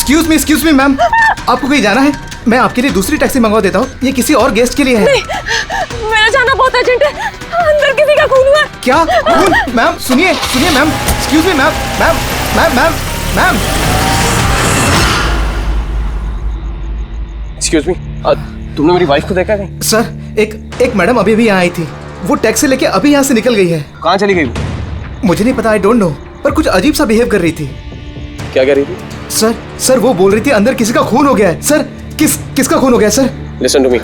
Excuse me ma'am, आपको कहीं जाना है? मैं आपके लिए दूसरी टैक्सी मंगवा देता हूँ, ये किसी और गेस्ट के लिए है। नहीं, मेरा जाना बहुत अर्जेंट है, अंदर किसी का खून हुआ। क्या खून? मैम सुनिए ma'am, excuse me ma'am, ma'am. Excuse me, तुमने मेरी वाइफ को देखा नहीं? सर एक मैडम अभी भी यहाँ आई थी, वो टैक्सी लेके अभी यहाँ से निकल गई है। कहाँ चली गई? मुझे नहीं पता, आई डोंट नो, पर कुछ अजीब सा बिहेव कर रही थी। क्या कह रही थी? सर वो बोल रही थी अंदर किसी का खून हो गया है। सर किसका खून हो गया सर? लिसन टू मी,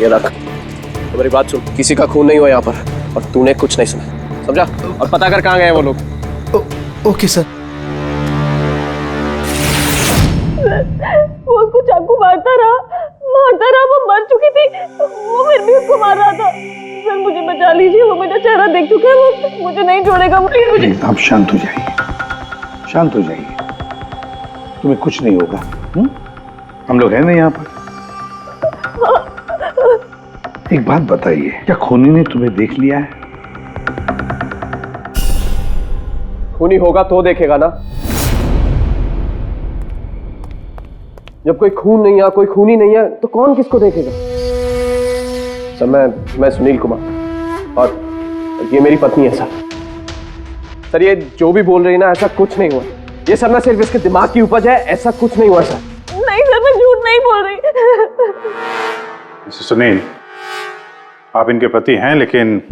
ये रख, मेरी बात सुन, किसी का खून नहीं हुआ यहाँ पर, और तूने कुछ नहीं सुना, समझा? और पता कर कहाँ गए वो लोग। Okay sir. वो उसको चाकू मारता रहा, वो मर चुकी थी, वो फिर भी उसको मार रहा था। सर मुझे बचा लीजिए, वो मेरा चेहरा देख चुका है, वो मुझे नहीं छोड़ेगा, प्लीज मुझे। आप शांत हो जाइए, तुम्हें कुछ नहीं होगा। हम लोग हैं ना यहाँ पर। एक बात बताइए, क्या खूनी ने तुम्हें देख लिया है? खूनी होगा तो देखेगा ना। जब कोई खून नहीं है, कोई खूनी नहीं है, तो कौन किसको देखेगा? सर मैं सुनील कुमार, और ये मेरी पत्नी है सर। ये जो भी बोल रही है ना, ऐसा कुछ नहीं हुआ। ये सब ना सिर्फ इसके दिमाग की उपज है, ऐसा कुछ नहीं हुआ सर। नहीं सर, मैं झूठ नहीं बोल रही। मिस्टर सुनील, आप इनके पति हैं, लेकिन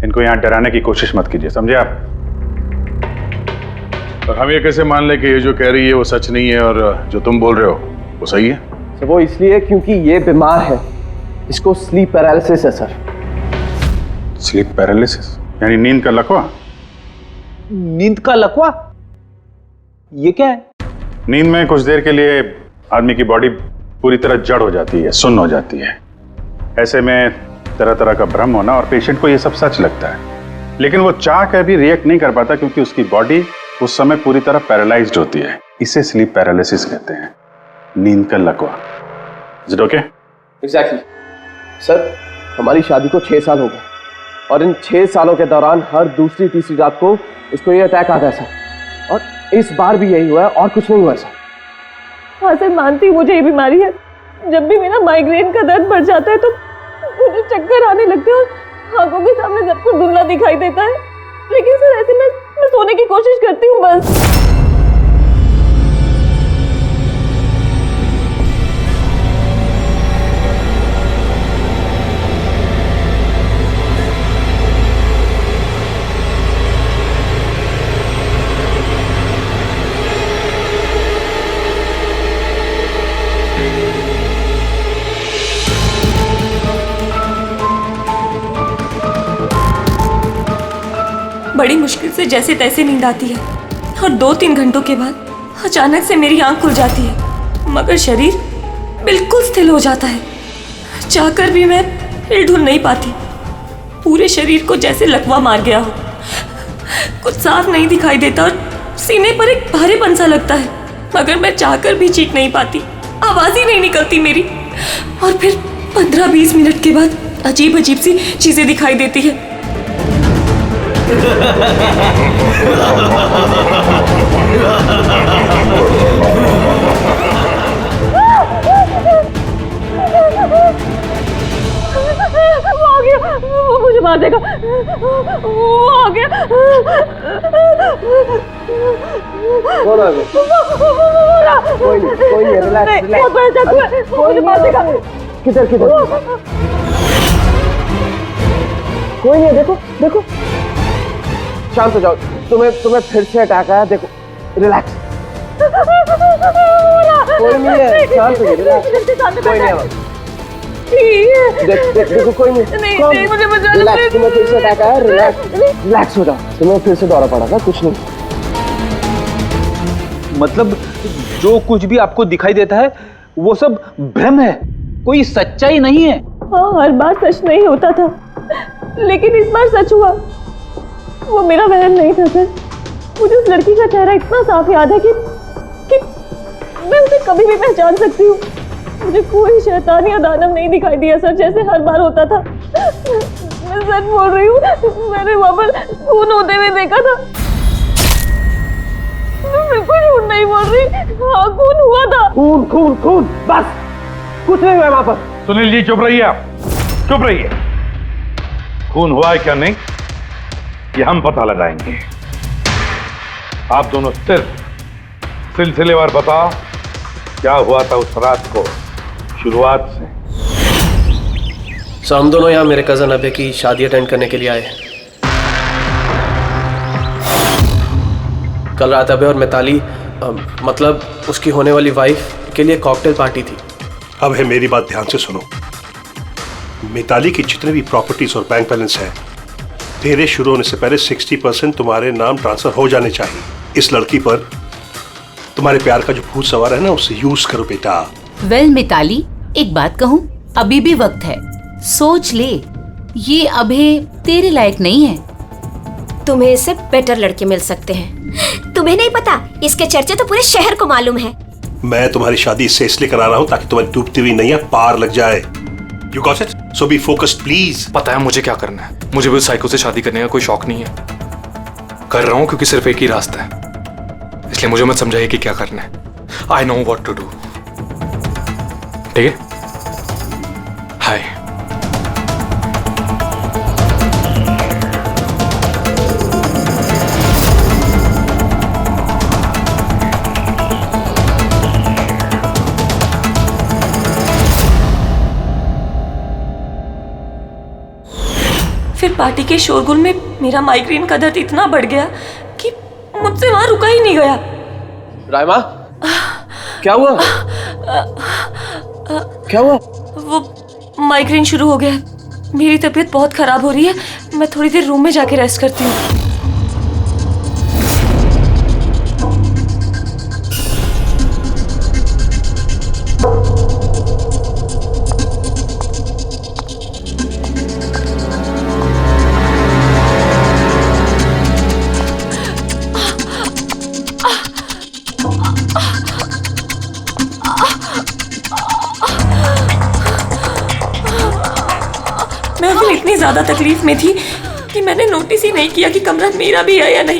इनको यहाँ डराने की कोशिश मत कीजिए, समझे आप? और हम ये कैसे मान ले कि ये जो कह रही है वो सच नहीं है, और जो तुम बोल रहे हो वो सही है? सर वो इसलिए क्योंकि ये बीमार है, इसको स्लीप पैरालिसिस है सर। स्लीप पैरालिसिस यानी नींद का लकवा? नींद का लकवा? ये क्या है? नींद में कुछ देर के लिए आदमी की बॉडी पूरी तरह जड़ हो जाती है, सुन्न हो जाती है। ऐसे में तरह तरह का भ्रम होना, और पेशेंट को ये सब सच लगता है, लेकिन वो चाह कर भी रिएक्ट नहीं कर पाता, क्योंकि उसकी बॉडी उस समय पूरी तरह पैरालाइज्ड होती है। इसे स्लीप पैरालिसिस कहते हैं, नींद का लकवा। Is it okay? Exactly sir, हमारी शादी को 6 साल हो गए, और इन 6 सालों के दौरान हर दूसरी तीसरी रात को इसको ये अटैक आता है सर, और इस बार भी यही हुआ है, और कुछ नहीं हुआ सर। हाँ सर, मानती हूँ मुझे ये बीमारी है। जब भी मेरा माइग्रेन का दर्द बढ़ जाता है तो मुझे चक्कर आने लगते हैं, और आंखों के सामने सब कुछ धुंधला दिखाई देता है। लेकिन सर ऐसे में मैं सोने की कोशिश करती हूँ बस। बड़ी मुश्किल से जैसे तैसे नींद आती है, और 2-3 घंटों के बाद अचानक से मेरी आंख खुल जाती है, मगर शरीर बिल्कुल स्थिर हो जाता है। चाहकर भी मैं हिल-डुल नहीं पाती, पूरे शरीर को जैसे लकवा मार गया हो। कुछ साफ नहीं दिखाई देता, और सीने पर एक भारीपन सा लगता है, मगर मैं चाहकर भी चीख नहीं पाती, आवाज ही नहीं निकलती मेरी। और फिर 15-20 मिनट के बाद अजीब अजीब सी चीजें दिखाई देती है। वो आ गया, वो मुझे मार देगा, वो आ गया। कौन आ गया? कोई नहीं, रिलैक्स। बहुत बड़ा चाकू है, वो मुझे मार देगा। किधर? कोई नहीं है, देखो। शांत हो जाओ, तुम्हें फिर से अटैक आया, देखो, रिलैक्स। कोई नहीं है, शांत हो जाओ, रिलैक्स। कोई नहीं है, देखो कोई नहीं, मुझे बचा लो, रिलैक्स। तुम्हें फिर से अटैक आया, रिलैक्स हो जाओ। तुम्हें फिर से दौरा पड़ा था, कुछ नहीं। मतलब जो कुछ भी आपको दिखाई देता है वो सब भ्रम है, कोई सच्चाई नहीं है। हाँ, हर बार सच नहीं होता था, लेकिन इस बार सच हुआ। वो मेरा वहम नहीं था सर। मुझे उस लड़की का चेहरा इतना साफ याद है कि मैं उसे कभी भी पहचान सकती हूँ। मुझे कोई शैतान या दानव नहीं दिखाई दिया सर, जैसे हर बार होता था। मैं सच बोल रही हूँ, मैंने वहाँ पर खून होते हुए देखा था। नहीं बोल रही। हाँ, खून हुआ था। खून खून खून, बस कुछ नहीं हुआ वहां पर। सुनील जी चुप रहिए, आप चुप रहिए। खून हुआ है क्या नहीं ये हम पता लगाएंगे। आप दोनों सिर्फ सिलसिलेवार बताओ क्या हुआ था उस रात को, शुरुआत से। सो हम दोनों यहाँ मेरे कजन अभय की शादी अटेंड करने के लिए आए हैं। कल रात अभय और मिताली मतलब उसकी होने वाली वाइफ के लिए कॉकटेल पार्टी थी। अब है मेरी बात ध्यान से सुनो। मिताली की जितने भी प्रॉपर्टीज और बैंक बैलेंस है तेरे शुरू होने से पहले 60% तुम्हारे नाम ट्रांसफर हो जाने चाहिए। इस लड़की पर तुम्हारे प्यार का जो भूत सवार है ना उसे यूज करो बेटा। वेल मिताली, एक बात कहूँ, अभी भी वक्त है, सोच ले। ये अभय तेरे लायक नहीं है। तुम्हें इससे बेटर लड़के मिल सकते हैं। तुम्हें नहीं पता, इसके चर्चे तो पूरे शहर को मालूम है। मैं तुम्हारी शादी इससे इसलिए करा रहा हूँ ताकि तुम्हारी डूबती हुई नैया पार लग जाए। You got it? So be focused please. पता है मुझे क्या करना है। मुझे भी उस साइको से शादी करने का कोई शौक नहीं है। कर रहा हूं क्योंकि सिर्फ एक ही रास्ता है, इसलिए मुझे मत समझाइए कि क्या करना है। I know what to do. ठीक है? हाय। फिर पार्टी के शोरगुल में मेरा माइग्रेन का दर्द इतना बढ़ गया कि मुझसे वहां रुका ही नहीं गया। रायमा, क्या हुआ? क्या हुआ? वो माइग्रेन शुरू हो गया। मेरी तबीयत बहुत खराब हो रही है। मैं थोड़ी देर रूम में जाके रेस्ट करती हूँ। मैं अभी इतनी ज्यादा तकलीफ में थी कि मैंने नोटिस ही नहीं किया कि कमरा मेरा भी है या नहीं।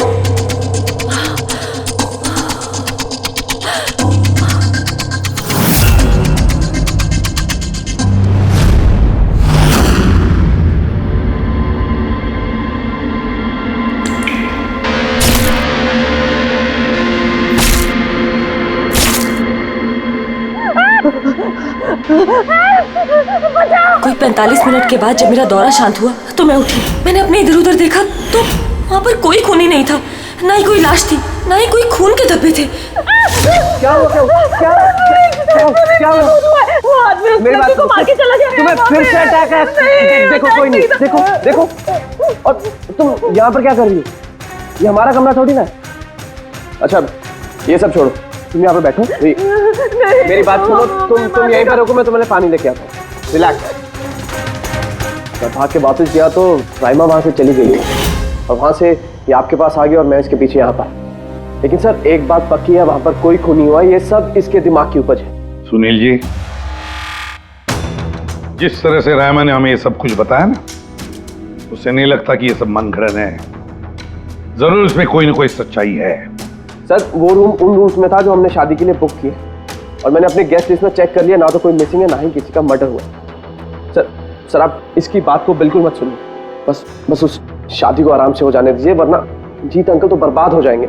कोई 45 मिनट के बाद जब मेरा दौरा शांत हुआ तो मैं उठी। मैंने अपने इधर उधर देखा तो वहाँ पर कोई खून ही नहीं था, ना ही कोई लाश थी, ना ही कोई खून के धब्बे थे। क्या हुआ? क्या हुआ? मेरी बात सुनो, तुम्हें फिर से अटैक है। देखो कोई नहीं, देखो। और तुम यहाँ पर क्या कर रही हो? ये हमारा कमरा थोड़ी ना है। अच्छा ये सब छोड़ो, तुम यहाँ पे बैठो। मेरी बात सुनो, तुम यहीं पर रुको, मैं तुम्हें पानी लेके आता हूँ। रिलैक्स। मैं भाग के वापस गया तो राइमा वहां से चली गई और वहां से ये आपके पास आ गया और मैं इसके पीछे यहाँ पर। लेकिन सर एक बात पक्की है, वहां पर कोई खून नहीं हुआ। ये सब इसके दिमाग की उपज है। सुनील जी, जिस तरह से रायमा ने हमें ये सब कुछ बताया ना, उससे नहीं लगता कि ये सब मन घड़न है। जरूर इसमें कोई ना कोई सच्चाई है। सर वो रूम उन रूम्स में था जो हमने शादी के लिए बुक किए और मैंने अपने गेस्ट लिस्ट में चेक कर लिया, ना तो कोई मिसिंग है ना ही किसी का मर्डर हुआ। सर आप इसकी बात को बिल्कुल मत सुनिए। बस उस शादी को आराम से हो जाने दीजिए, वरना जीत अंकल तो बर्बाद हो जाएंगे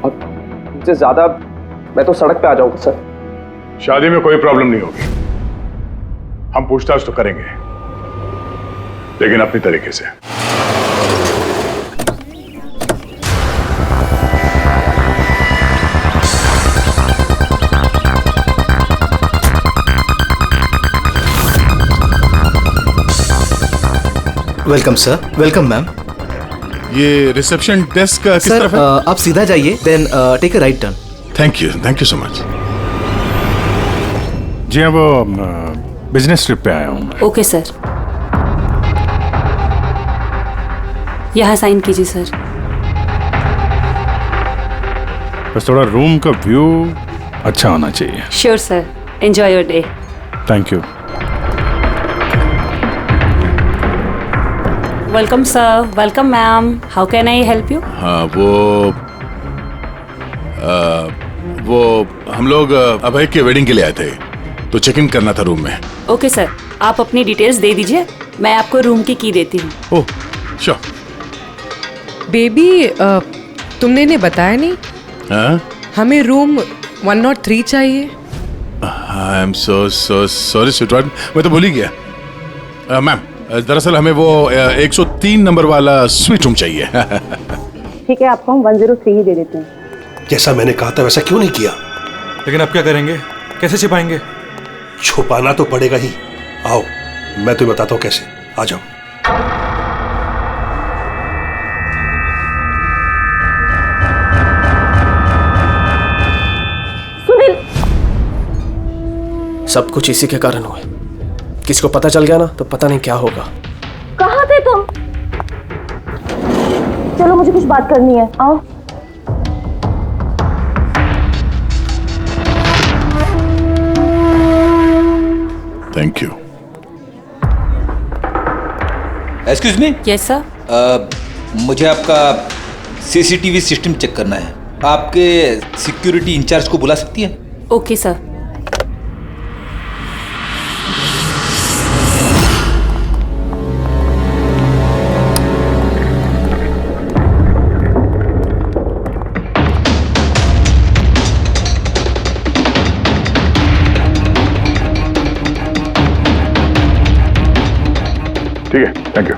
और इससे ज्यादा मैं तो सड़क पे आ जाऊंगा। सर शादी में कोई प्रॉब्लम नहीं होगी, हम पूछताछ तो करेंगे लेकिन अपनी तरीके से। Welcome sir. Welcome ma'am. ये रिसेप्शन डेस्क किस सर तरफ है? आप सीधा जाइए, then take a right turn. Thank you so much. जी हाँ, वो बिजनेस ट्रिप पे आया हूँ। ओके सर, यहाँ साइन कीजिए सर। बस थोड़ा रूम का व्यू अच्छा होना चाहिए। Sure sir, enjoy your day. Thank you. Welcome sir. Welcome ma'am. How can I help you? हाँ वो वो हम लोग अभय के वेडिंग के लिए आए थे, तो चेक इन करना था रूम में। ओके सर, आप अपनी डिटेल्स दे दीजिए, मैं आपको रूम की देती हूँ। Oh sure. बेबी तुमने इन्हें बताया नहीं? हाँ? हमें रूम 103 चाहिए। I am so sorry sweetheart, मैं तो भूल ही गया। मैम दरअसल हमें वो 103 नंबर वाला स्वीट रूम चाहिए। ठीक है, आपको हम 103 ही दे देते हैं। जैसा मैंने कहा था वैसा क्यों नहीं किया? लेकिन अब क्या करेंगे, कैसे छिपाएंगे? छुपाना तो पड़ेगा ही। आओ मैं तुम्हें बताता हूँ कैसे। आ जाओ। सुनील, सब कुछ इसी के कारण हुआ। किसी को पता चल गया ना तो पता नहीं क्या होगा। कहाँ थे तुम? चलो मुझे कुछ बात करनी है, आओ। Thank you. Excuse me. Yes sir. मुझे आपका सीसीटीवी सिस्टम चेक करना है। आपके सिक्योरिटी इंचार्ज को बुला सकती है? Okay sir. ठीक है, थैंक यू।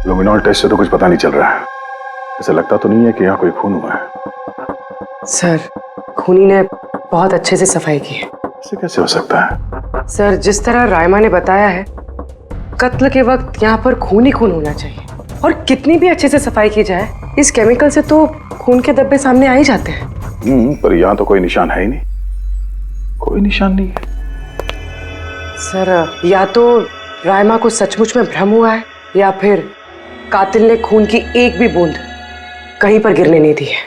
लुमिनॉल टेस्ट से तो कुछ पता नहीं चल रहा है। ऐसा लगता तो नहीं है कि यहाँ कोई खून हुआ है। सर खूनी ने बहुत अच्छे से सफाई की है। ऐसे कैसे हो सकता है? सर जिस तरह रायमा ने बताया है, कत्ल के वक्त यहाँ पर खून ही खून होना चाहिए। और कितनी भी अच्छे से सफाई की जाए, इस केमिकल से तो खून के धब्बे सामने आ ही जाते हैं। पर यहाँ तो कोई निशान है ही नहीं। कोई निशान नहीं है। सर या तो रायमा को सचमुच में भ्रम हुआ है, या फिर कातिल ने खून की एक भी बूंद कहीं पर गिरने नहीं दी है।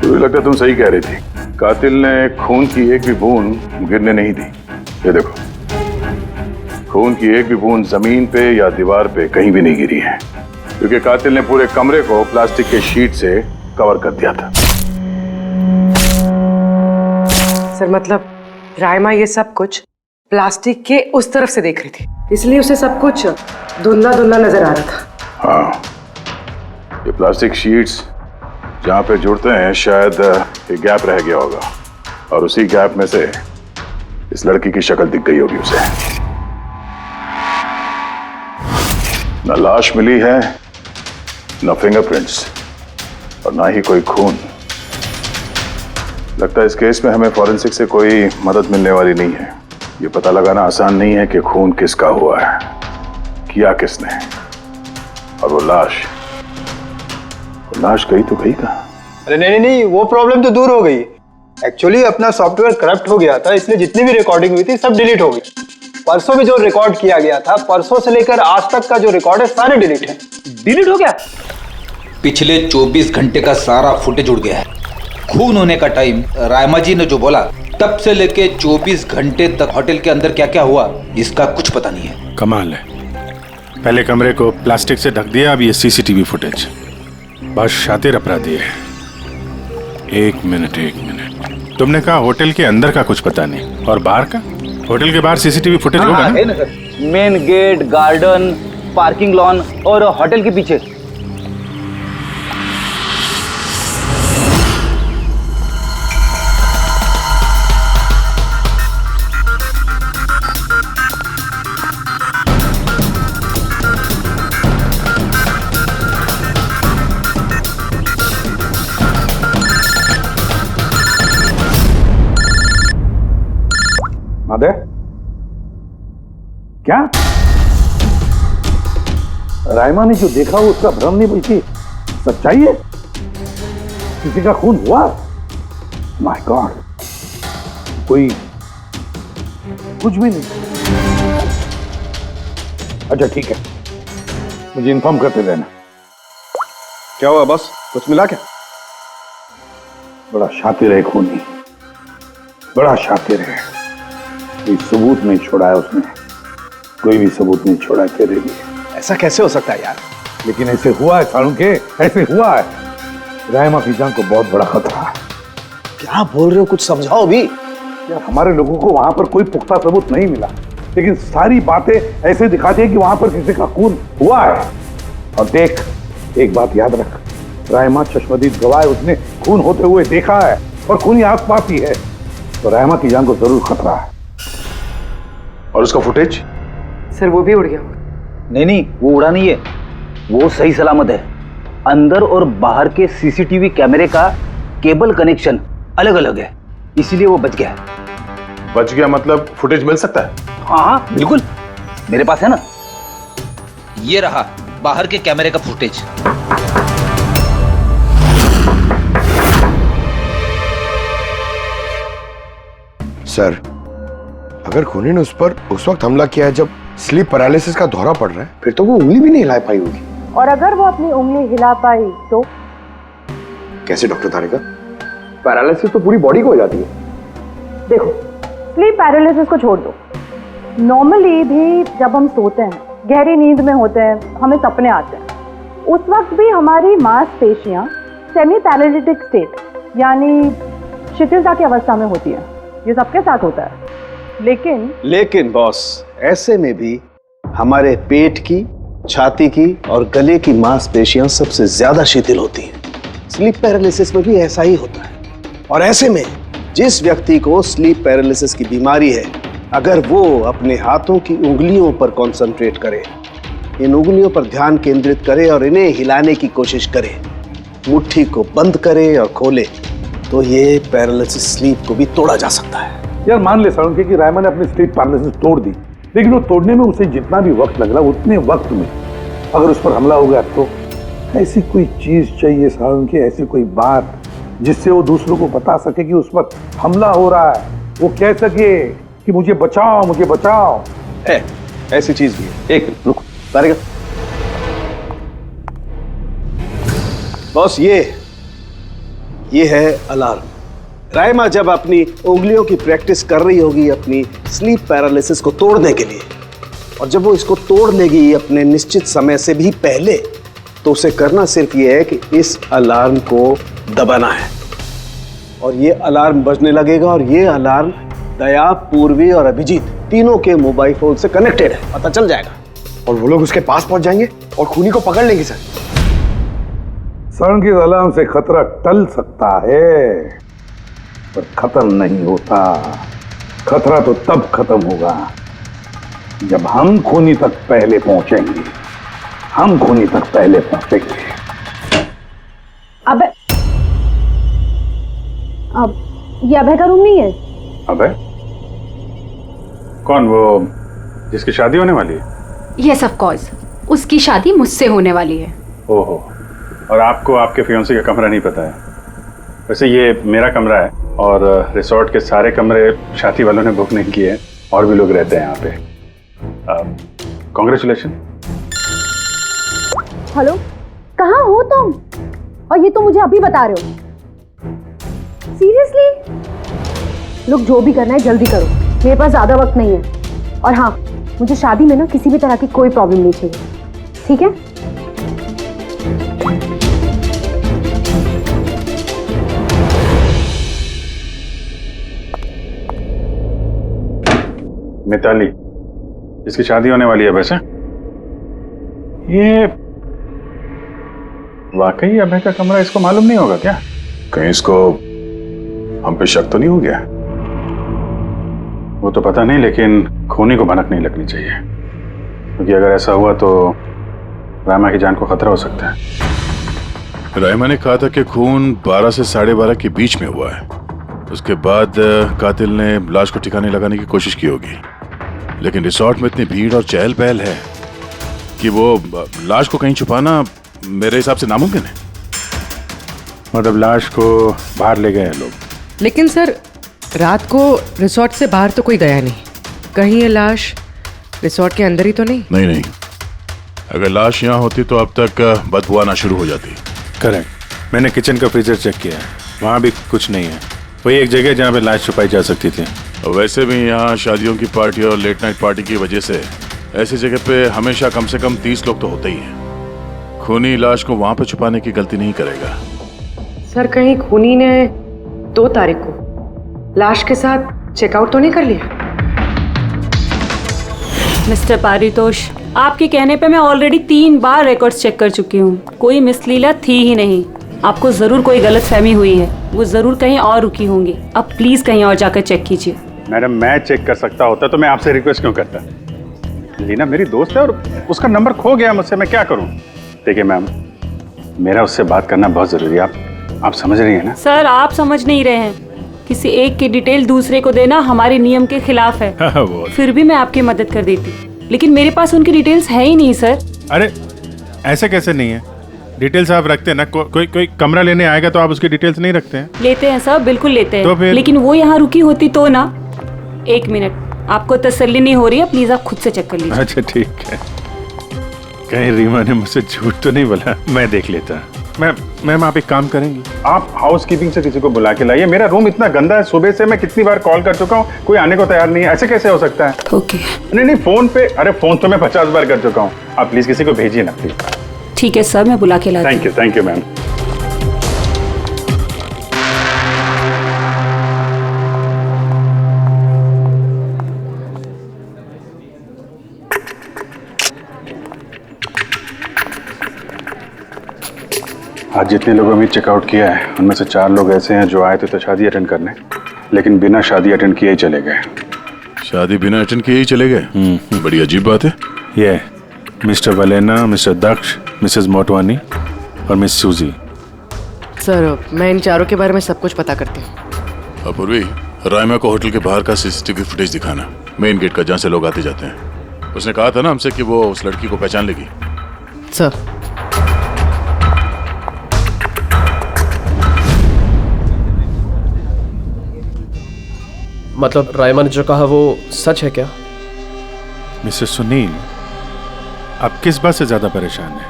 मुझे लगता तुम सही कह रही थी। कातिल ने खून की एक भी बूंद गिरने नहीं दी। ये देखो, खून की एक भी बूंद जमीन पे या दीवार पे कहीं भी नहीं गिरी है, क्योंकि कातिल ने पूरे कमरे को प्लास्टिक के शीट से कवर कर दिया था। सर मतलब रायमा ये सब कुछ प्लास्टिक के उस तरफ से देख रही थी, इसलिए उसे सब कुछ धुंधला धुंधला नजर आ रहा था। हाँ, ये प्लास्टिक शीट्स जहाँ पे जुड़ते हैं शायद एक गैप रह गया होगा, और उसी गैप में से इस लड़की की शक्ल दिख गई होगी उसे। न लाश मिली है, न फिंगरप्रिंट्स, और ना ही कोई खून। लगता है इस केस में हमें फॉरेंसिक से कोई मदद मिलने वाली नहीं है। ये पता लगाना आसान नहीं है कि खून किसका हुआ है, किया किसने, और वो लाश गई तो गई कहाँ? अरे नहीं, वो प्रॉब्लम तो दूर हो गई। एक्चुअली अपना सॉफ्टवेयर करप्ट हो गया था, इसलिए जितनी भी रिकॉर्डिंग हुई थी सब डिलीट हो गई। परसों भी जो रिकॉर्ड किया गया था, परसों से लेकर आज तक का जो रिकॉर्ड है सारे डिलीट है। डिलीट हो गया? पिछले 24 घंटे का सारा फुटेज उड़ गया है। खून होने का टाइम रायमा जी ने जो बोला, तब से लेके 24 घंटे तक होटल के अंदर क्या क्या हुआ इसका कुछ पता नहीं है। कमाल है, पहले कमरे को प्लास्टिक से ढक दिया, अब ये सीसीटीवी फुटेज। बस शातिर अपराधी है। एक मिनट, तुमने कहा होटल के अंदर का कुछ पता नहीं, और बाहर का? होटल के बाहर सीसीटीवी फुटेज होगा ना? है ना sir, main gate, garden, parking lawn और होटल के पीछे। अदे क्या रायमा ने जो देखा वो उसका भ्रम नहीं बल्कि सच्चाई है? किसी का खून हुआ? माय गॉड, कोई कुछ भी नहीं। अच्छा ठीक है, मुझे इन्फॉर्म करते रहना। क्या हुआ बॉस, कुछ मिला क्या? बड़ा शातिर है खूनी, बड़ा शातिर है। कोई सबूत नहीं छोड़ा है उसने, कोई भी सबूत नहीं छोड़ा तेरे लिए। ऐसा कैसे हो सकता है यार? लेकिन ऐसे हुआ है सालुंके, ऐसे हुआ है। रायमा की जान को बहुत बड़ा खतरा है। क्या बोल रहे हो, कुछ समझाओ भी। यार हमारे लोगों को वहां पर कोई पुख्ता सबूत नहीं मिला, लेकिन सारी बातें ऐसे दिखाती है कि वहां पर किसी का खून हुआ है। और देख, एक बात याद रख, रायमा चश्मदीद गवाह है, उसने खून होते हुए देखा है और खूनी आसपास ही है, तो रायमा की जान को जरूर खतरा है। और उसका फुटेज? सर वो भी उड़ गया। नहीं, वो उड़ा नहीं है, वो सही सलामत है। अंदर और बाहर के सीसीटीवी कैमरे का केबल कनेक्शन अलग अलग है, इसीलिए वो बच गया है। बच गया मतलब फुटेज मिल सकता है? हाँ बिल्कुल, मेरे पास है ना। ये रहा बाहर के कैमरे का फुटेज। सर, अगर खूनी ने उस पर उस वक्त हमला किया है जब स्लीप पैरालिसिस का दौरा पड़ रहा है, फिर तो वो उंगली भी नहीं हिला पाई होगी। और अगर वो अपनी उंगली हिला पाई तो? कैसे डॉक्टर तारिका? पैरालिसिस तो पूरी बॉडी को हो जाती है। देखो, स्लीप पैरालिसिस को छोड़ दो, नॉर्मली भी जब हम सोते हैं, गहरी नींद में होते हैं, हमें सपने आते हैं, उस वक्त भी हमारी मांसपेशियां सेमी पैरालिटिक स्टेट यानी शिथिलता की अवस्था में होती है। ये सबके साथ होता है। लेकिन बॉस, ऐसे में भी हमारे पेट की, छाती की और गले की मांसपेशियां सबसे ज्यादा शिथिल होती हैं। स्लीप पैरालिसिस में भी ऐसा ही होता है। और ऐसे में जिस व्यक्ति को स्लीप पैरालिसिस की बीमारी है, अगर वो अपने हाथों की उंगलियों पर कंसंट्रेट करे, इन उंगलियों पर ध्यान केंद्रित करे और इन्हें हिलाने की कोशिश करे, मुट्ठी को बंद करे और खोले, तो ये पैरालिसिस स्लीप को भी तोड़ा जा सकता है। यार मान ले सालुंके कि रायमा ने अपनी स्लीप पैरालिसिस तोड़ दी, लेकिन वो तोड़ने में उसे जितना भी वक्त लग रहा, उतने वक्त में अगर उस पर हमला हो गया तो ऐसी कोई चीज चाहिए सालुंके, ऐसी कोई बात जिससे वो दूसरों को बता सके कि उस पर हमला हो रहा है, वो कह सके कि मुझे बचाओ, मुझे बचाओ। है, ऐसी चीज भी है। एक रुक तारिका। बॉस, ये है अलार्म। रायमा जब अपनी उंगलियों की प्रैक्टिस कर रही होगी अपनी स्लीप पैरालिसिस को तोड़ने के लिए, और जब वो इसको तोड़ लेगी अपने निश्चित समय से भी पहले, तो उसे करना सिर्फ ये है कि इस अलार्म को दबाना है, और ये अलार्म बजने लगेगा। और ये अलार्म दया, पूर्वी और अभिजीत तीनों के मोबाइल फोन से कनेक्टेड है, पता चल जाएगा। और वो लोग उसके पास पहुंच जाएंगे और खूनी को पकड़ लेंगे। सर की अलार्म से खतरा टल सकता है, पर खत्म नहीं होता। खतरा तो तब खत्म होगा जब हम खूनी तक पहले पहुंचेंगे। हम खूनी तक पहले पहुंचेंगे। अब ये अभय का रूम नहीं है? अभय? कौन, वो जिसकी शादी होने वाली है? यस ऑफ कोर्स, उसकी शादी मुझसे होने वाली है। ओहो, और आपको आपके फियांसे का कमरा नहीं पता है? वैसे ये मेरा कमरा है और रिसोर्ट के सारे कमरे शादी वालों ने बुक नहीं किए हैं, और भी लोग रहते हैं यहाँ पे। कॉन्ग्रेचुलेशन। हेलो, कहाँ हो तुम? और ये तो मुझे अभी बता रहे हो? सीरियसली? लोग जो भी करना है जल्दी करो, मेरे पास ज्यादा वक्त नहीं है। और हाँ, मुझे शादी में ना किसी भी तरह की कोई प्रॉब्लम नहीं चाहिए, ठीक है? मिताली, जिसकी शादी होने वाली है, वैसे ये वाकई अभय का कमरा इसको मालूम नहीं होगा क्या? कहीं इसको हम पे शक तो नहीं हो गया? वो तो पता नहीं, लेकिन खूनी को भनक नहीं लगनी चाहिए, क्योंकि अगर ऐसा हुआ तो रायमा की जान को खतरा हो सकता है। रायमा ने कहा था कि खून 12 से 12:30 के बीच में हुआ है। उसके बाद कातिल ने लाश को ठिकाने लगाने की कोशिश की होगी, लेकिन रिसोर्ट में इतनी भीड़ और चहल पहल है कि वो लाश को कहीं छुपाना मेरे हिसाब से नामुमकिन है। मतलब लाश को बाहर ले गए हैं लोग? लेकिन सर, रात को रिसोर्ट से बाहर तो कोई गया नहीं। कहीं ये लाश रिसोर्ट के अंदर ही तो नहीं? नहीं, अगर लाश यहाँ होती तो अब तक बदबू आना शुरू हो जाती। करेक्ट। मैंने किचन का फ्रीजर चेक किया है, वहाँ भी कुछ नहीं है। वही एक जगह जहाँ पे लाश छुपाई जा सकती थी। और वैसे भी यहाँ शादियों की पार्टी और लेट नाइट पार्टी की वजह से ऐसी जगह पे हमेशा कम से कम 30 लोग तो होते ही हैं। खूनी लाश को वहाँ पे छुपाने की गलती नहीं करेगा। सर, कहीं खूनी ने 2 तारीख को लाश के साथ चेकआउट तो नहीं कर लिया? मिस्टर पारितोष, आपके कहने पे मैं ऑलरेडी 3 बार रिकॉर्ड्स चेक कर चुकी हूँ। कोई मिसलीला थी ही नहीं। आपको जरूर कोई गलतफहमी हुई है, वो जरूर कहीं और रुकी होंगी। अब प्लीज कहीं और जाकर चेक कीजिए। मैडम, मैं चेक कर सकता होता तो मैं आपसे रिक्वेस्ट क्यों करता? लीना मेरी दोस्त है और उसका नंबर खो गया मुझसे, मैं क्या करूँ? देखिए मैम, मेरा उससे बात करना बहुत जरूरी है। आप समझ रही हैं ना? सर, आप समझ नहीं रहे हैं। किसी एक की डिटेल दूसरे को देना हमारे नियम के खिलाफ है। फिर भी मैं आपकी मदद कर देती, लेकिन मेरे पास उनकी डिटेल्स है ही नहीं सर। अरे ऐसे कैसे नहीं है? डिटेल्स आप रखते हैं ना। कोई कमरा लेने आएगा तो आप उसकी डिटेल्स नहीं रखते हैं? लेते हैं सर, बिल्कुल लेते हैं। तो फिर? लेकिन वो यहाँ रुकी होती तो ना। 1 मिनट, आपको तसल्ली नहीं हो रही है, प्लीज आप खुद से चेक कर लीजिए। अच्छा ठीक है। कहीं रीमा ने मुझसे झूठ तो नहीं बोला? मैं देख लेता। मैम आप एक काम करेंगी, आप हाउसकीपिंग से किसी को बुला के लाइए। मेरा रूम इतना गंदा है, सुबह से मैं कितनी बार कॉल कर चुका हूँ, कोई आने को तैयार नहीं है। ऐसे कैसे हो सकता है? ओके। नहीं, फोन पे, अरे फोन तो मैं 50 बार कर चुका हूँ। आप प्लीज किसी को भेजिए ना प्लीज। ठीक है सर, मैं बुला के लाती हूँ। Thank you ma'am. आज जितने लोगों ने चेकआउट किया है उनमें से 4 लोग ऐसे हैं जो आए थे तो शादी अटेंड करने, लेकिन बिना शादी अटेंड किए ही चले गए। शादी बिना अटेंड किए ही चले गए? बड़ी अजीब बात है। ये मिस्टर वलेना, मिस्टर दक्ष, मिसेस मोटवानी और मिस सूजी। सर, मैं इन चारों के बारे में सब कुछ पता करती हूँ। अपूर्वी, रायमा को होटल के बाहर का सीसीटीवी फुटेज दिखाना, मेन गेट का, जहाँ से लोग आते जाते हैं। उसने कहा था ना हमसे कि वो उस लड़की को पहचान लेगी। सर, मतलब रायमा ने जो कहा वो सच है क्या? मिस्टर सुनील, आप किस बात से ज्यादा परेशान हैं?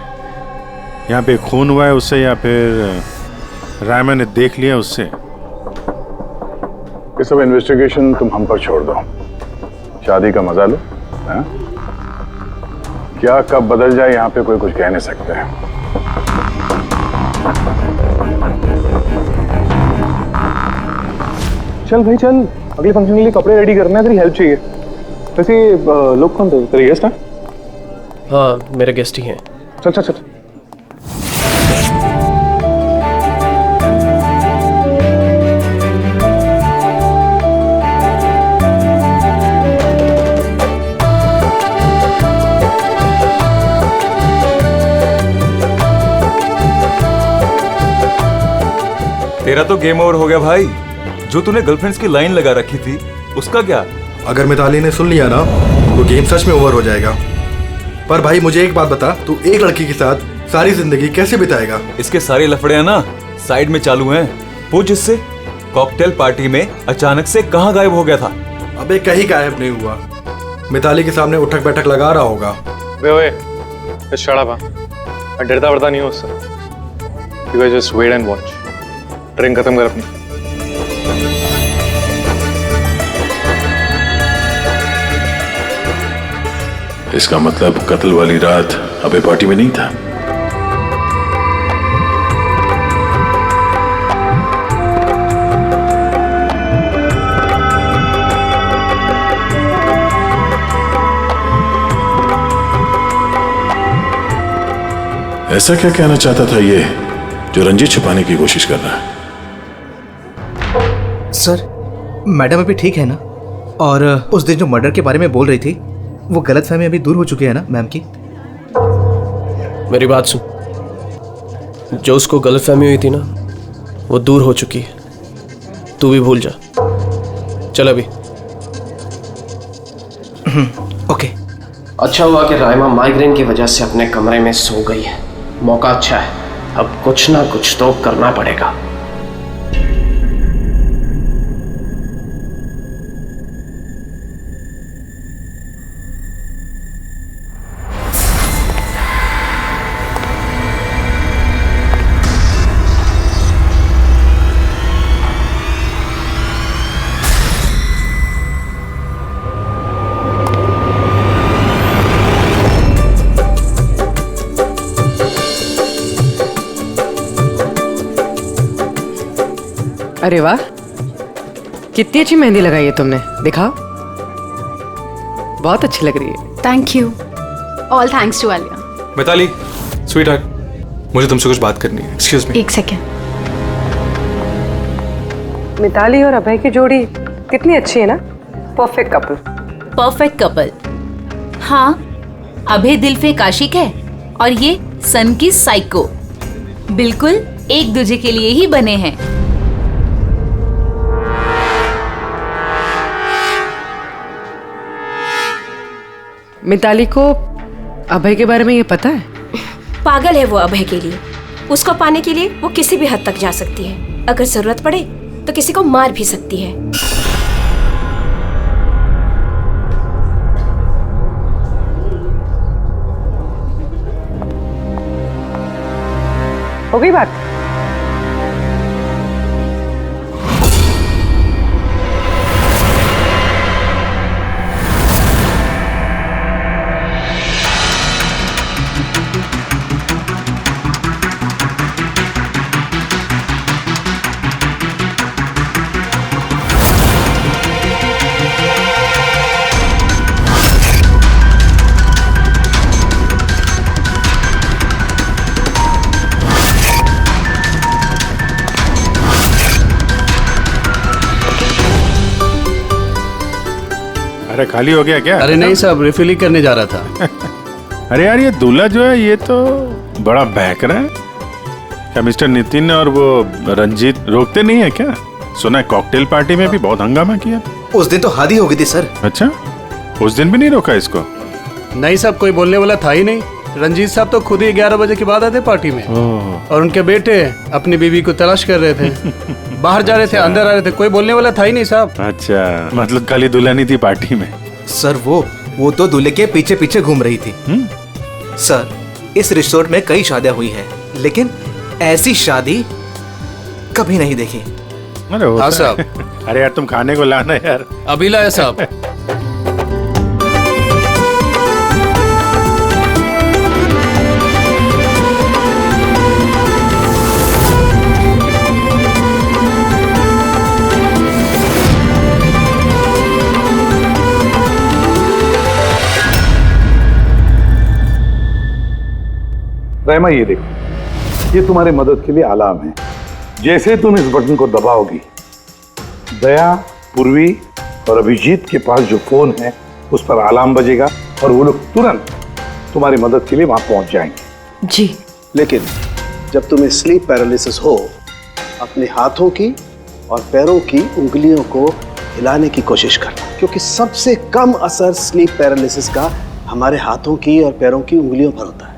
यहाँ पे खून हुआ है उससे या फिर रायमा ने देख लिया उससे? ये सब इन्वेस्टिगेशन तुम हम पर छोड़ दो, शादी का मजा लो। हाँ? क्या कब बदल जाए यहाँ पे कोई कुछ कह नहीं सकते हैं। चल भाई चल, अगले फंक्शन के लिए कपड़े रेडी करना है, तेरी हेल्प चाहिए। वैसे लोग कौन थे? तेरे गेस्ट हैं? हाँ, मेरे गेस्ट ही हैं। चल चल चल। तेरा तो गेम ओवर हो गया भाई। जो तूने गर्लफ्रेंड्स की लाइन लगा रखी थी उसका क्या? अगर मिताली ने सुन लिया ना तो गेम सच में ओवर हो जाएगा। पर भाई मुझे एक बात बता, तू एक लड़की के साथ सारी जिंदगी कैसे बिताएगा? इसके सारे लफड़े हैं ना साइड में चालू हैं। वो जिससे कॉकटेल पार्टी में अचानक से कहाँ गायब हो गया था? अबे कहीं गायब नहीं हुआ, मिताली के सामने उठक बैठक लगा रहा होगा। Way shut up. मैं डरता वरता नहीं हूँ उससे। You guys just wait and watch. Drink खत्म कर अपनी। इसका मतलब कत्ल वाली रात अबे पार्टी में नहीं था। ऐसा क्या कहना चाहता था ये जो रंजित छुपाने की कोशिश कर रहा है? सर, मैडम अभी ठीक है ना? और उस दिन जो मर्डर के बारे में बोल रही थी वो गलतफहमी अभी दूर हो चुकी है ना मैम की? मेरी बात सुन, जो उसको गलतफहमी हुई थी ना वो दूर हो चुकी है। तू भी भूल जा। चल अभी। ओके। अच्छा हुआ कि राइमा माइग्रेन की वजह से अपने कमरे में सो गई है। मौका अच्छा है, अब कुछ ना कुछ तो करना पड़ेगा। अरे वाह, कितनी अच्छी मेहंदी लगाई है तुमने, दिखाओ। बहुत अच्छी लग रही है। Thank you. All thanks to Alia. Mitali, sweetheart, मुझे तुमसे कुछ बात करनी है। Excuse me. एक सेकेंड। मिताली और अभय की जोड़ी कितनी अच्छी है ना, परफेक्ट कपल। Perfect couple. हाँ, अभय दिल पे आशिक है और ये सन की साइको। बिल्कुल एक दूसरे के लिए ही बने हैं। मिताली को अभय के बारे में ये पता है? पागल है वो अभय के लिए। उसको पाने के लिए वो किसी भी हद तक जा सकती है। अगर जरूरत पड़े तो किसी को मार भी सकती है। हो गई बात? अरे खाली हो गया क्या? अरे नहीं साहब, रिफिल ही करने जा रहा था। अरे यार ये दूल्हा जो है ये तो बड़ा बहक रहा है। क्या मिस्टर नितिन और वो रंजीत रोकते नहीं है क्या? सुना है कॉकटेल पार्टी में भी बहुत हंगामा किया। उस दिन तो हादी हो गई थी सर। अच्छा, उस दिन भी नहीं रोका इसको? नहीं साहब, कोई बोलने वाला था ही नहीं। रंजीत साहब तो खुद ही 11 बजे के बाद आते पार्टी में, और उनके बेटे अपनी बीवी को तलाश कर रहे थे। बाहर जा रहे थे, अंदर आ रहे थे, कोई बोलने वाला था ही नहीं साहब। अच्छा, मतलब खाली दुल्हन ही थी पार्टी में? सर वो तो दूल्हे के पीछे पीछे घूम रही थी। सर, इस रिसोर्ट में कई शादियां हुई हैं, लेकिन ऐसी शादी कभी नहीं देखी। अरे हाँ साहब। अरे यार तुम खाने को लाना यार। अभी लाया साहब। रहमा ये देखो, ये तुम्हारी मदद के लिए अलार्म है। जैसे तुम इस बटन को दबाओगी, दया, पूर्वी और अभिजीत के पास जो फोन है उस पर अलार्म बजेगा और वो लोग तुरंत तुम्हारी मदद के लिए वहां पहुंच जाएंगे। जी। लेकिन जब तुम्हें स्लीप पैरालिसिस हो, अपने हाथों की और पैरों की उंगलियों को हिलाने की कोशिश करना, क्योंकि सबसे कम असर स्लीप पैरालिसिस का हमारे हाथों की और पैरों की उंगलियों पर होता है।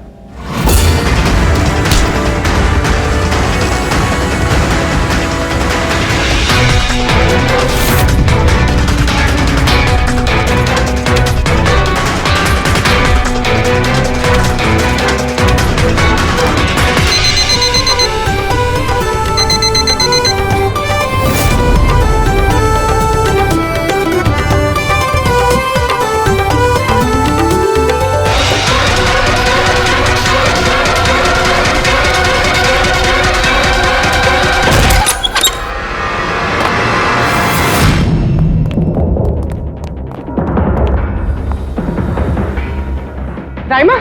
राइमा,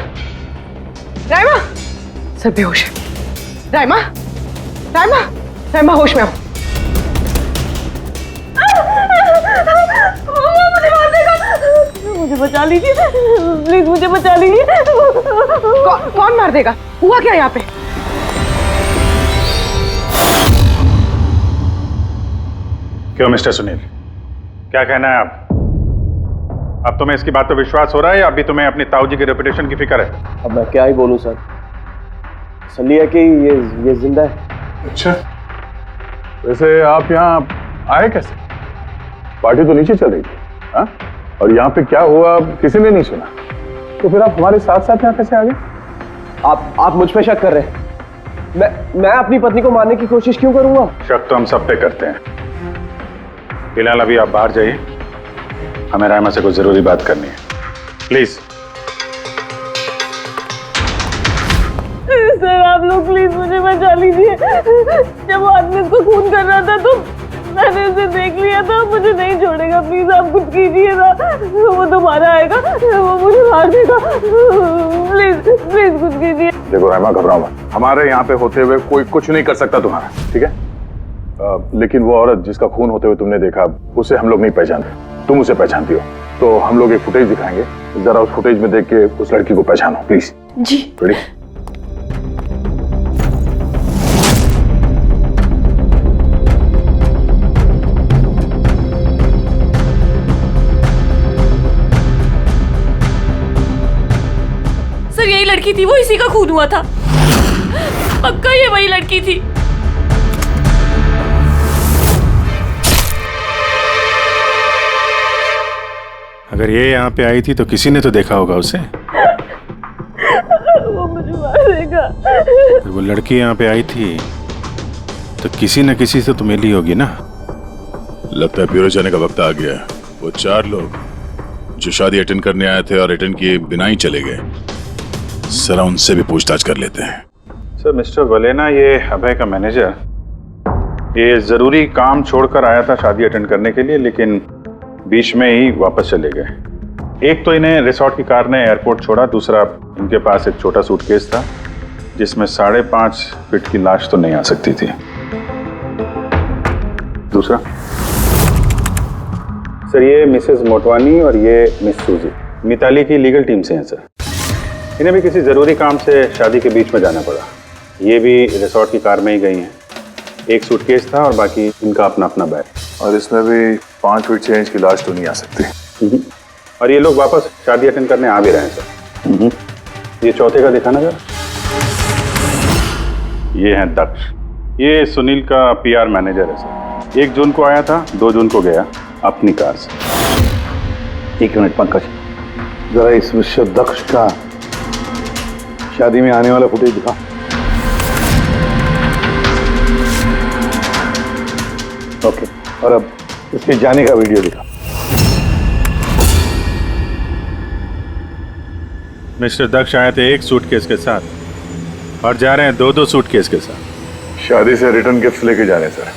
राइमा, सर बेहोश है। राइमा, राइमा, राइमा होश में आओ। मुझे मार देगा। मुझे बचा लीजिए प्लीज, मुझे बचा लीजिए। कौन मार देगा? हुआ क्या यहाँ पे? क्यों मिस्टर सुनील, क्या कहना है आप? अब तुम्हें इसकी बात पे विश्वास हो रहा है या अभी तुम्हें अपनी ताऊ जी की रेपुटेशन की फिक्र है? अब मैं क्या ही बोलूं सर, तसल्ली है कि ये जिंदा है। अच्छा, वैसे आप यहाँ आए कैसे? पार्टी तो नीचे चल रही थी, हाँ? और यहाँ पे क्या हुआ किसी ने नहीं सुना, तो फिर आप हमारे साथ साथ यहाँ कैसे आ गए? आप मुझ पे शक कर रहे हैं? मैं अपनी पत्नी को मारने की कोशिश क्यों करूंगा? शक तो हम सब पे करते हैं। फिलहाल अभी आप बाहर जाइए, हमें रायमा से कुछ जरूरी बात करनी है, प्लीज। सर आप लोग प्लीज मुझे बचा लीजिए। जब वो आदमी उसको खून कर रहा था तो मैंने उसे देख लिया था, मुझे नहीं छोड़ेगा, प्लीज आप कुछ कीजिए ना। वो दोबारा आएगा, वो मुझे मार देगा, प्लीज प्लीज कुछ कीजिए। देखो रायमा, घबराओ मत, हमारे यहाँ पे होते हुए कोई कुछ नहीं कर सकता तुम्हारा, ठीक है? लेकिन वो औरत जिसका खून होते हुए तुमने देखा, उसे हम लोग नहीं पहचानते, तुम उसे पहचानती हो, तो हम लोग एक फुटेज दिखाएंगे, जरा उस फुटेज में देख के उस लड़की को पहचानो प्लीज। जी। रेडी? सर यही लड़की थी, वो इसी का खून हुआ था, पक्का ये वही लड़की थी। अगर ये यहाँ पे आई थी तो किसी ने तो देखा होगा उसे। वो मुझे मार देगा। अगर वो लड़की यहाँ पे आई थी तो किसी न किसी से तो मिली होगी ना। लगता है ब्यूरो जाने का वक्त आ गया। वो 4 लोग जो शादी अटेंड करने आए थे और अटेंड किए बिना ही चले गए, जरा उनसे भी पूछताछ कर लेते हैं। सर मिस्टर वलेना, ये अभय का मैनेजर, ये जरूरी काम छोड़कर आया था शादी अटेंड करने के लिए, लेकिन बीच में ही वापस चले गए। एक तो इन्हें रिसोर्ट की कार ने एयरपोर्ट छोड़ा, दूसरा इनके पास एक छोटा सूटकेस था जिसमें 5.5 फीट की लाश तो नहीं आ सकती थी। दूसरा सर, ये मिसेस मोटवानी और ये मिस सूजी मिताली की लीगल टीम से हैं सर। इन्हें भी किसी ज़रूरी काम से शादी के बीच में जाना पड़ा। ये भी रिसोर्ट की कार में ही गई हैं। एक सूटकेस था और बाकी इनका अपना अपना बैग। और इसमें भी 5 फीट से इंच की लाश तो नहीं आ सकती। और ये लोग वापस शादी अटेंड करने आ भी रहे हैं सर। ये चौथे का दिखाना सर। ये है दक्ष, ये सुनील का PR मैनेजर है सर। 1 जून को आया था, 2 जून को गया अपनी कार से। 1 मिनट पंकज, जरा इस मिस्टर दक्ष का शादी में आने वाला फुटेज दिखा। ओके, और अब इसके जाने का वीडियो दिखा। मिस्टर दक्ष आए थे 1 सूटकेस के साथ और जा रहे हैं 2-2 सूटकेस के साथ। शादी से रिटर्न गिफ्ट लेके जा रहे हैं सर।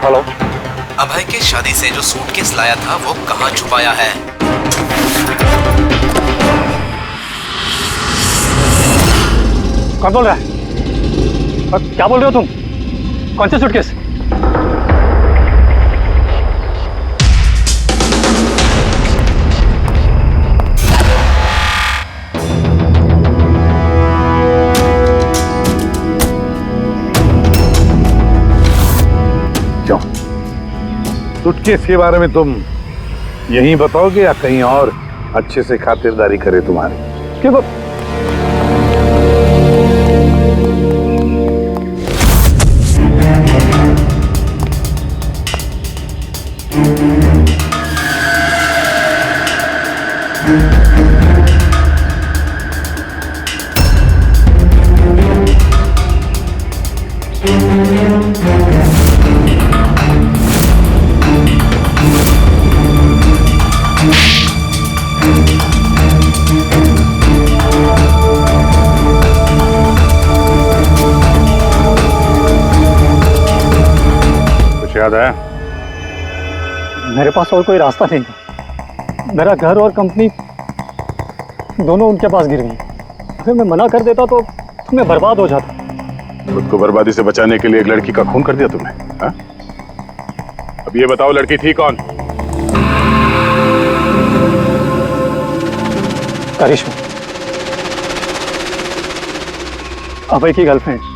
हेलो, अभय के शादी से जो सूटकेस लाया था वो कहाँ छुपाया है? कौन बोल रहा है? और क्या बोल रहे हो तुम? कौन से सूटकेस? क्यों? सूटकेस के बारे में तुम यहीं बताओगे या कहीं और अच्छे से खातिरदारी करे तुम्हारी? क्यों? याद है? मेरे पास और कोई रास्ता नहीं था। मेरा घर और कंपनी दोनों उनके पास गिर गई। अगर मैं मना कर देता तो मैं बर्बाद हो जाता। खुद को बर्बादी से बचाने के लिए एक लड़की का खून कर दिया तुमने, हाँ? अब ये बताओ लड़की थी कौन? करिश्मा, अभय की गर्लफ्रेंड।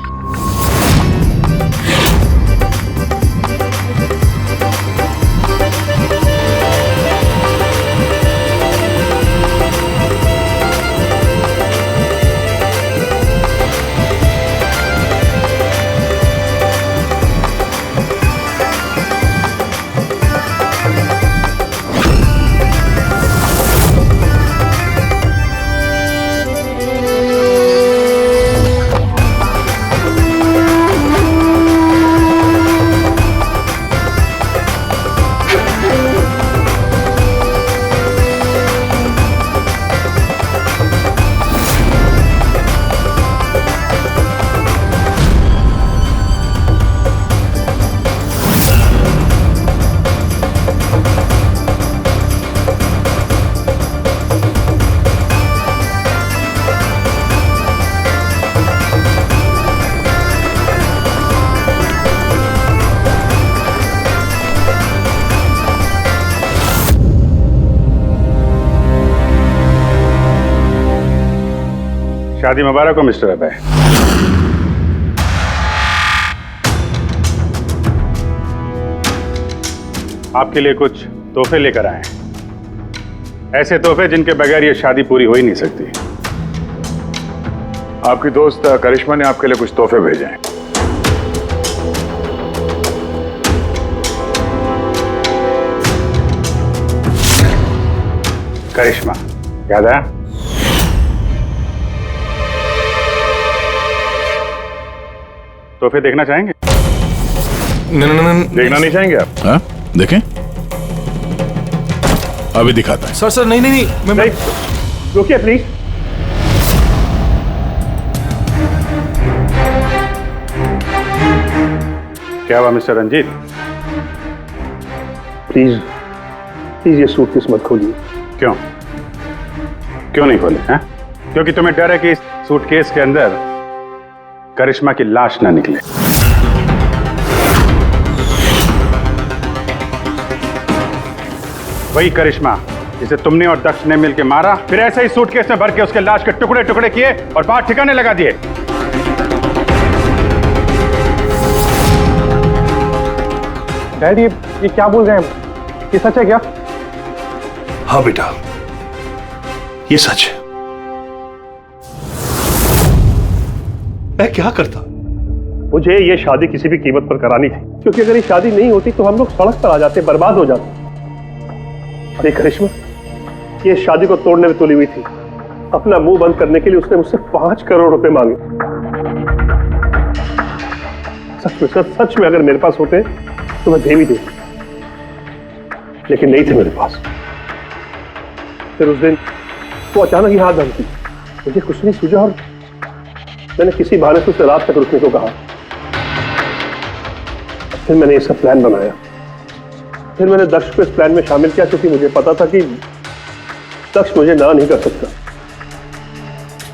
शादी मुबारक हो मिस्टर अभय। आपके लिए कुछ तोहफे लेकर आए हैं, ऐसे तोहफे जिनके बगैर ये शादी पूरी हो ही नहीं सकती। आपकी दोस्त करिश्मा ने आपके लिए कुछ तोहफे भेजे हैं। करिश्मा, याद आया? तोहफे देखना चाहेंगे? देखना नहीं चाहेंगे आप? हाँ, देखें। अभी दिखाता है। सर नहीं नहीं नहीं, मैं रुकिए प्लीज। क्या हुआ मिस्टर रंजीत? प्लीज प्लीज ये सूटकेस मत खोलिए। क्यों? क्यों नहीं खोले? हैं? क्योंकि तुम्हें डर है कि इस सूटकेस के अंदर करिश्मा की लाश ना निकले। वही करिश्मा जिसे तुमने और दक्ष ने मिलकर मारा, फिर ऐसे ही सूटकेस में भर के उसके लाश के टुकड़े टुकड़े किए और बाहर ठिकाने लगा दिए। डैडी ये क्या बोल रहे हैं? ये सच है क्या? हाँ बेटा, ये सच है। मैं क्या करता? मुझे ये शादी किसी भी कीमत पर करानी थी, क्योंकि अगर ये शादी नहीं होती तो हम लोग सड़क पर आ जाते, बर्बाद हो जाते। अरे करिश्मा, ये शादी को तोड़ने में तुली हुई थी। अपना मुंह बंद करने के लिए उसने मुझसे 5 करोड़ रुपए मांगे। सच में अगर मेरे पास होते तो मैं दे भी देता, लेकिन नहीं थे मेरे पास। फिर उस दिन वो अचानक ही हाथ धमकी, मुझे कुछ नहीं सूझा और मैंने किसी बहाने से उसे रात तक रुकने को कहा। फिर मैंने ये सब प्लान बनाया। फिर मैंने दक्ष को इस प्लान में शामिल किया, क्योंकि मुझे पता था कि दक्ष मुझे ना नहीं कर सकता।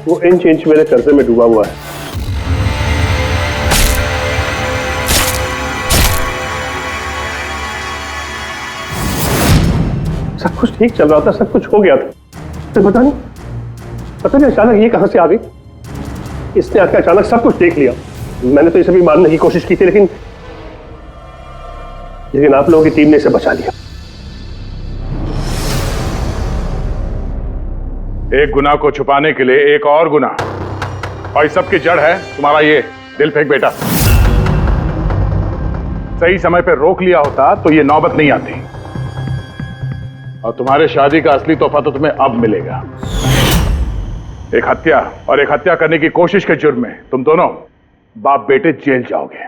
वो इंच इंच मेरे कर्जे में डूबा हुआ है। सब कुछ ठीक चल रहा था, सब कुछ हो गया था। तो पता नहीं अचानक ये कहां से आ गई। इसने आकर अचानक सब कुछ देख लिया। मैंने तो इसे भी मारने की कोशिश की थी, लेकिन आप लोगों की टीम ने इसे बचा लिया। एक गुनाह को छुपाने के लिए एक और गुनाह, और इस सब की जड़ है तुम्हारा ये दिल फेंक बेटा। सही समय पर रोक लिया होता तो ये नौबत नहीं आती, और तुम्हारे शादी का असली तोहफा तो तुम्हें अब मिलेगा। एक हत्या और एक हत्या करने की कोशिश के जुर्म में तुम दोनों बाप बेटे जेल जाओगे।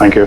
Thank you.